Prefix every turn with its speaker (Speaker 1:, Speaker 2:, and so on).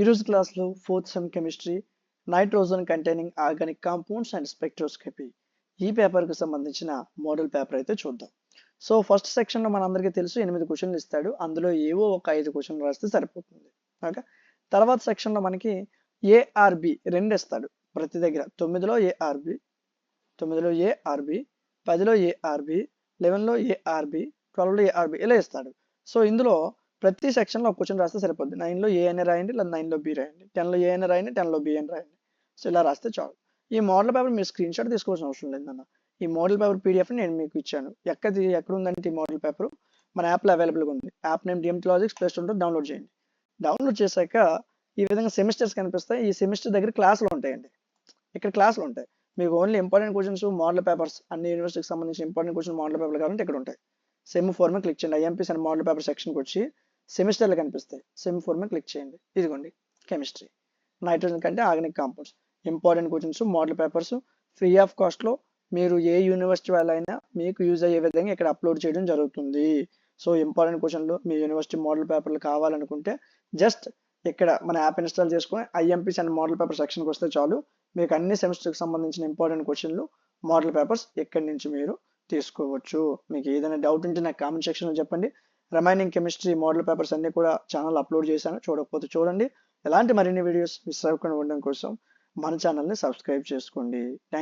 Speaker 1: ఈరోజు క్లాస్లో fourth sem chemistry nitrogen containing organic compounds and spectroscopy ఈ పేపర్కి సంబంధించిన మోడల్ పేపర్ అయితే చూద్దాం. సో ఫస్ట్ సెక్షన్లో మనందరికీ తెలుసు 8 క్వశ్చన్లు ఇస్తాడు, అందులో ఏవో ఒక 5 క్వశ్చన్లు రాస్తే సరిపోతుంది. ఓకే, తర్వాత సెక్షన్లో మనకి ఏఆర్బి 2 ఇస్తాడు ప్రతి దగ్గర. 9లో ఏఆర్బి, 10లో ఏఆర్బి, 11లో ఏఆర్బి, 12లో ఏఆర్బి ఇలా ఇస్తాడు. సో ఇందులో ప్రతి సెక్షన్లో ఒక క్వశ్చన్ రాస్తే సరిపోద్ది. 9లో ఏ అని రాయండి, లేదా 9లో బి రాయండి, 10లో ఏ అని రాయండి, 10లో బి అని రాయండి. సో ఇలా రాస్తే చాలు. ఈ మోడల్ పేపర్ మీరు స్క్రీన్ షాట్ తీసుకోవాల్సిన అవసరం లేదన్న. ఈ మోడల్ పేపర్ పీడిఎఫ్ నేను మీకు ఇచ్చాను. ఎక్కడ ఉందంటే ఈ మోడల్ పేపర్ మన యాప్లో అవైలబుల్గా ఉంది. App name DMT logics, play స్టోర్లో డౌన్లోడ్ చేయండి. డౌన్లోడ్ చేశాక ఈ విధంగా సెమిస్టర్స్ కనిపిస్తాయి. ఈ సెమిస్టర్ దగ్గర క్లాసులు ఉంటాయండి. ఇక్కడ క్లాసులు ఉంటాయి. మీకు only important questions, model papers, అన్ని యూనివర్సిటీకి సంబంధించిన ఇంపార్టెంట్ క్వశ్చన్ మోడల్ పేపర్లు కావాలంటే ఇక్కడ ఉంటాయి. సెమ్ 4 మీద క్లిక్ చేయండి. ఐఎంపీస్ అండ్ మోడల్ పేపర్ సెక్షన్కి వచ్చి సెమిస్టర్లు కనిపిస్తాయి. సెమ్ 4 మీద క్లిక్ చేయండి. ఇదిగోండి కెమిస్ట్రీ, నైట్రోజన్ కంటే organic compounds, important questions, model papers free of కాస్ట్లో మీరు ఏ యూనివర్సిటీ వాళ్ళైనా మీకు యూజ్ అయ్యే విధంగా ఇక్కడ అప్లోడ్ చేయడం జరుగుతుంది. సో ఇంపార్టెంట్ క్వశ్చన్లు మీ యూనివర్సిటీ మోడల్ పేపర్లు కావాలనుకుంటే జస్ట్ ఇక్కడ మన యాప్ ఇన్స్టాల్ చేసుకొని ఐఎంపీస్ అండ్ మోడల్ పేపర్ సెక్షన్కి వస్తే చాలు. మీకు అన్ని సెమిస్టర్కి సంబంధించిన ఇంపార్టెంట్ క్వశ్చన్లు, మోడల్ పేపర్స్ ఇక్కడి నుంచి మీరు తీసుకోవచ్చు. మీకు ఏదైనా డౌట్ ఉంటే నాకు కామెంట్ సెక్షన్లో చెప్పండి. రిమైనింగ్ కెమిస్ట్రీ మోడల్ పేపర్స్ అన్ని కూడా ఛానల్ అప్లోడ్ చేశాను, చూడకపోతే చూడండి. ఎలాంటి మరిన్ని వీడియోస్ మిస్ అవ్వకుండా ఉండడం కోసం మన ఛానల్ని సబ్స్క్రైబ్ చేసుకోండి. Thank you.